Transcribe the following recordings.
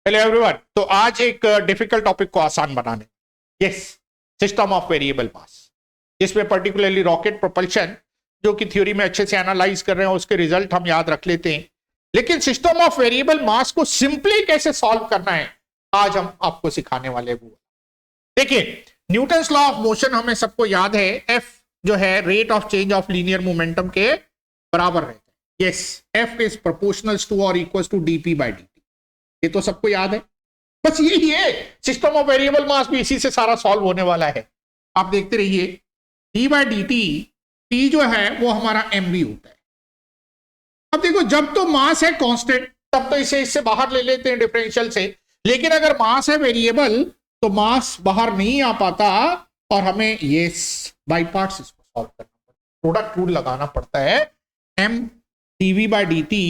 Hello everyone. तो आज एक डिफिकल्ट टॉपिक को आसान बनाने, यस, सिस्टम ऑफ वेरिएबल मास, जिसमें पर्टिकुलरली रॉकेट प्रोपल्शन जो कि थ्योरी में अच्छे से एनालाइज कर रहे हैं, उसके रिजल्ट हम याद रख लेते हैं। लेकिन सिस्टम ऑफ वेरिएबल मास को सिंपली कैसे सॉल्व करना है, आज हम आपको सिखाने वाले हैं। देखिए, न्यूटन्स लॉ ऑफ मोशन हमें सबको याद है, एफ जो है rate of change of linear momentum के बराबर रहता है। Yes, F is proportional to और equal to dp by d. ये तो सबको याद है। बस यही है, सिस्टम ऑफ वेरिएबल मास भी इसी से सारा सॉल्व होने वाला है। आप देखते रहिए, D by d T, T जो है वो हमारा एमवी होता है। अब देखो, जब तो मास है कांस्टेंट तब तो इसे इससे बाहर ले लेते हैं डिफरेंशियल से, लेकिन अगर मास है वेरिएबल तो मास बाहर नहीं आ पाता और हमें ये बाई पार्ट्स इसको सॉल्व करना पड़ता है। प्रोडक्ट रूल लगाना पड़ता है, m DV by d t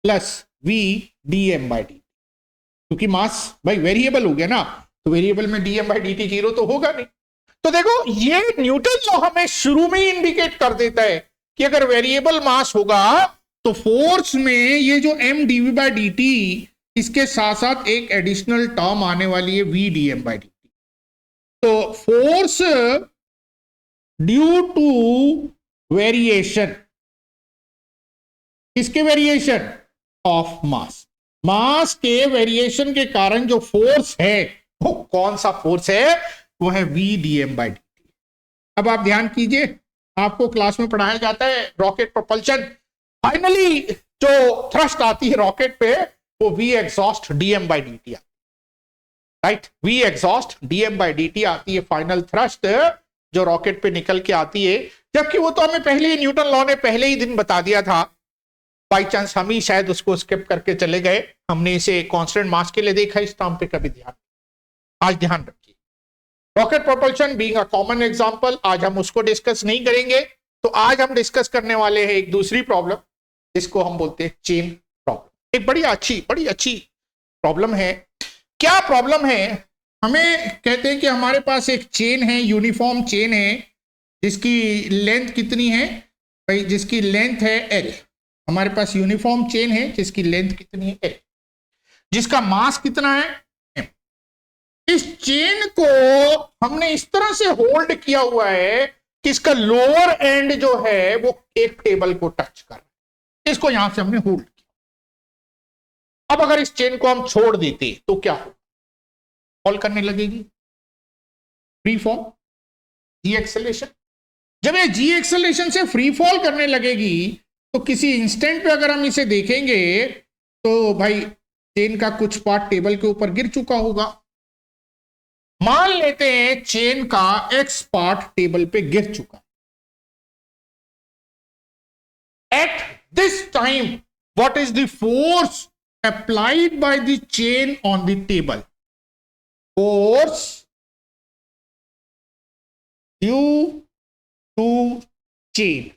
plus v d m by d, क्योंकि मास भाई वेरिएबल हो गया ना, तो वेरिएबल में DM by d T zero तो होगा नहीं। तो देखो, ये न्यूटन लॉ हमें शुरू में ही इंडिकेट कर देता है कि अगर वेरिएबल मास होगा तो फोर्स में ये जो m DV by d t, इसके साथ साथ एक एडिशनल टर्म आने वाली है v d m by d t. तो फोर्स ड्यू टू वेरिएशन, किसके वेरिएशन? Of mass. मास के वेरिएशन के कारण जो फोर्स है वो कौन सा फोर्स है? वो है v d m by d t. अब आप ध्यान कीजिए, आपको क्लास में पढ़ाया जाता है रॉकेट प्रोपल्शन। फाइनली जो थ्रस्ट आती है रॉकेट पे वो v exhaust d m by d t आती है, right? V exhaust d m by d t आती है, फाइनल थ्रस्ट जो रॉकेट पे निकल के आती है। जबकि वो तो हमें पहले ही न्यूटन लॉ ने पहले ही दिन बता दिया था, बाई चांस हम ही शायद उसको स्किप करके चले गए। हमने इसे कांस्टेंट मास के लिए देखा, इस टर्म पे कभी ध्यान, आज ध्यान रखिए। Rocket propulsion being a common example, आज हम उसको डिस्कस नहीं करेंगे। तो आज हम डिस्कस करने वाले हैं एक दूसरी प्रॉब्लम, जिसको हम बोलते हैं चेन प्रॉब्लम। एक बड़ी अच्छी प्रॉब्लम है। क्या प्रॉब्लम है? हमें कहते हैं कि हमारे पास एक चेन है, यूनिफॉर्म चेन है, जिसकी लेंथ कितनी है भाई? जिसकी लेंथ है एल। हमारे पास यूनिफॉर्म चेन है जिसकी लेंथ कितनी है एल, जिसका मास कितना है एम। इस चेन को हमने इस तरह से होल्ड किया हुआ है कि इसका लोअर एंड जो है वो एक टेबल को टच कर रहा है। इसको यहां से हमने होल्ड किया। अब अगर इस चेन को हम छोड़ देते तो क्या हो? फॉल करने लगेगी, फ्री फॉल, जी एक्सेलेरेशन। जब ये जी एक्सेलेरेशन से फ्री फॉल करने लगेगी तो किसी इंस्टेंट पे अगर हम इसे देखेंगे तो भाई चेन का कुछ पार्ट टेबल के ऊपर गिर चुका होगा। मान लेते हैं चेन का एक्स पार्ट टेबल पे गिर चुका। At this time what is the force applied by the chain on the table? Force due to chain,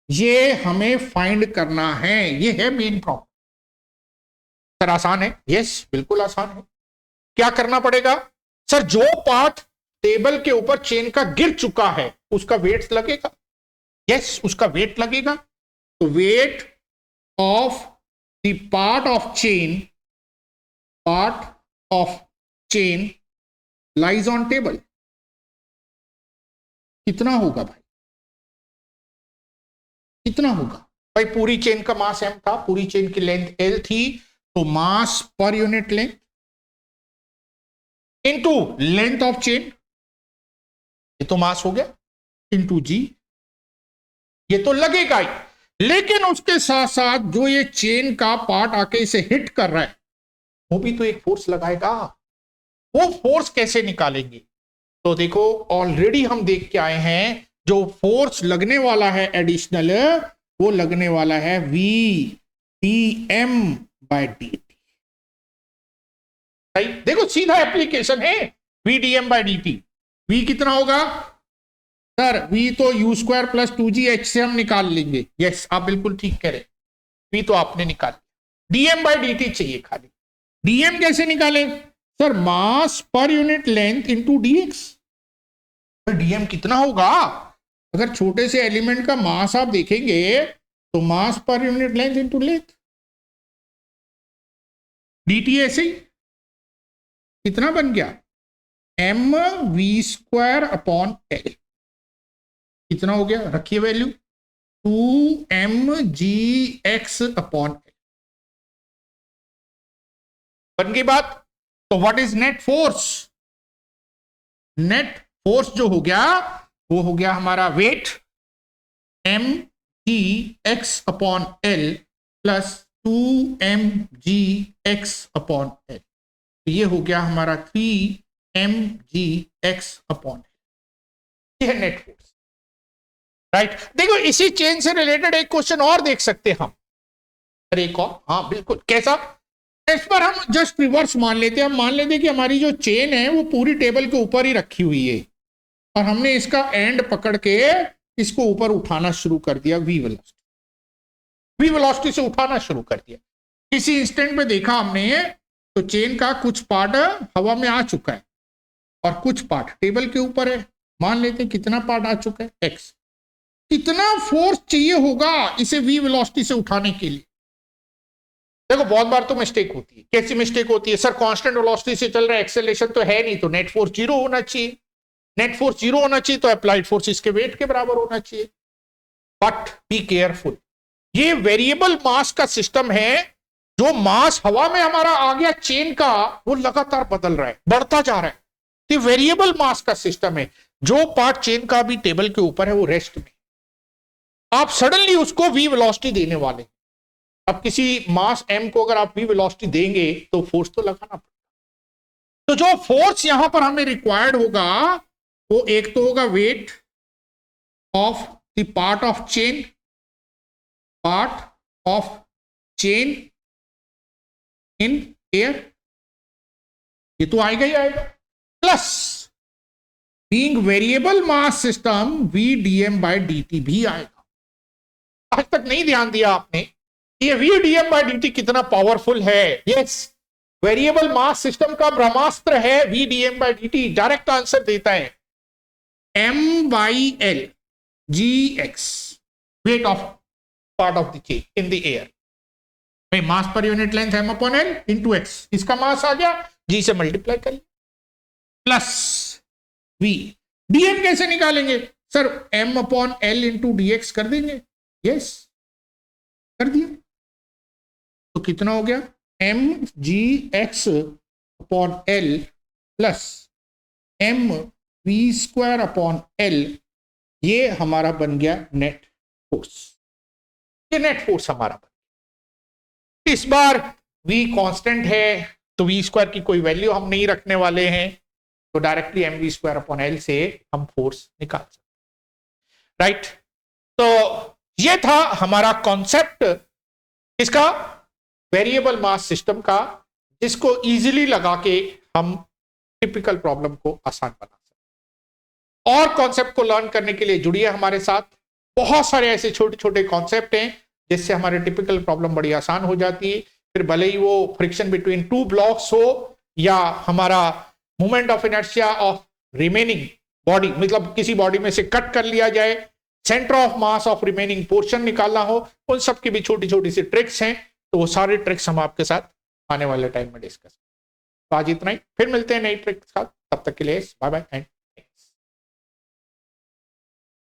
ये हमें फाइंड करना है। ये है मेन प्रॉब्लम। सर आसान है? यस, बिल्कुल आसान है। क्या करना पड़ेगा? सर, जो पार्ट टेबल के ऊपर चेन का गिर चुका है उसका वेट लगेगा। यस, उसका वेट लगेगा। तो wait of the part of chain lies on table. कितना होगा भाई? कितना होगा भाई? पूरी चेन का मास m था, पूरी चेन की लेंथ l थी, तो mass per unit length into length of chain, ये तो मास हो गया, इनटू g, ये तो लगेगा ही। लेकिन उसके साथ साथ जो ये चेन का पार्ट आके इसे हिट कर रहा है वो भी तो एक फोर्स लगाएगा। वो फोर्स कैसे निकालेंगे? तो देखो, ऑलरेडी हम देख के आए हैं, जो फोर्स लगने वाला है एडिशनल, वो लगने वाला है v d m by d t. Right? देखो, सीधा एप्लीकेशन है v d m by d t. V कितना होगा सर? वी तो u square plus two g h से हम निकाल लेंगे। यस, आप बिल्कुल ठीक कह रहे। वी तो आपने निकाल लिया, डीएम बाई डी टी चाहिए खाली। डीएम कैसे निकाले sir? Mass per unit length into dx. Dm कितना होगा? अगर छोटे से एलिमेंट का मास आप देखेंगे तो mass per unit length into length, dt ऐसे ही कितना बन गया, m v square upon l, कितना हो गया, रखिए वैल्यू 2mgx अपॉन एल, बन गई बात। तो what is net force, net force जो हो गया वो हो गया हमारा weight M G X upon L plus 2mgx upon L, ये हो गया हमारा 3mgx अपॉन एल, ये है नेट फोर्स, राइट। देखो इसी चेन से रिलेटेड एक क्वेश्चन और देख सकते हैं हम, अरे एक और, हाँ बिल्कुल, कैसा, इस पर हम जस्ट रिवर्स मान लेते हैं, हम मान लेते हैं कि हमारी जो चेन है वो पूरी टेबल के ऊपर ही रखी हुई है और हमने इसका एंड पकड़ के इसको ऊपर उठाना शुरू कर दिया, वी वेलोसिटी से उठाना शुरू कर दिया। किसी इंस्टेंट में देखा हमने तो चेन का कुछ पार्ट हवा में आ चुका है और कुछ पार्ट टेबल के ऊपर है, मान लेते हैं कितना पार्ट आ चुका है, एक्स। कितना फोर्स चाहिए होगा इसे वी वेलोसिटी से उठाने के लिए। देखो बहुत बार तो मिस्टेक होती है, कैसी मिस्टेक होती है, सर कांस्टेंट वेलोसिटी से चल रहा है, एक्सेलरेशन तो है नहीं, तो नेट फोर्स 0 होना चाहिए, नेट फोर्स 0 होना चाहिए तो अप्लाइड फोर्स इसके वेट के बराबर होना चाहिए। बट बी केयरफुल, ये वेरिएबल मास का सिस्टम है, जो मास हवा में हमारा आ गया चेन का वो लगातार बदल रहा है, बढ़ता जा रहा है, तो वेरिएबल मास का सिस्टम है। जो पार्ट चेन का भी टेबल के ऊपर है वो रेस्ट में, आप सडनली उसको वी वेलोसिटी देने वाले, अब किसी मास m को अगर आप वी वेलोसिटी देंगे तो फोर्स तो लगाना पड़ेगा। तो जो फोर्स यहां पर हमें रिक्वायर्ड होगा वो एक तो होगा weight of the part of chain in air, ये तो आएगा ही आएगा, plus being variable mass system we dm by dt भी आएगा। आज तक नहीं ध्यान दिया आपने, ये वी dm by dt कितना पावरफुल है। यस, वेरिएबल मास सिस्टम का ब्रह्मास्त्र है v dm by dt, direct answer देता है m/l gx, weight of part of the chain in the air, भाई mass per unit length m upon l into x, इसका मास आ गया, g से multiply कर लिया, प्लस v। dm कैसे निकालेंगे sir, m upon l into dx कर देंगे, यस कर दिया, तो कितना हो गया mgx upon l plus mv square upon l, ये हमारा बन गया नेट फोर्स, ये नेट फोर्स हमारा बन गया। इस बार v कांस्टेंट है तो v स्क्वायर की कोई वैल्यू हम नहीं रखने वाले हैं, तो directly mv square upon l से हम फोर्स निकाल सकते, राइट। तो ये था हमारा कॉन्सेप्ट इसका, वेरिएबल मास सिस्टम का, जिसको इजीली लगा के हम टिपिकल प्रॉब्लम को आसान बना सकते। और कॉन्सेप्ट को लर्न करने के लिए जुड़िए हमारे साथ, बहुत सारे ऐसे छोटे छोटे कॉन्सेप्ट हैं जिससे हमारे टिपिकल प्रॉब्लम बड़ी आसान हो जाती है। फिर भले ही वो फ्रिक्शन बिटवीन टू ब्लॉक्स हो या हमारा moment of inertia of remaining body, मतलब किसी बॉडी में से कट कर लिया जाए, centre of mass of remaining portion निकालना हो, उन सब की भी छोटी छोटी सी ट्रिक्स हैं। तो वो सारे ट्रिक्स हम आपके साथ आने वाले टाइम में डिस्कस। तो आज इतना ही, फिर मिलते हैं नई ट्रिक्स के साथ, तब तक के लिए बाय बाय एंड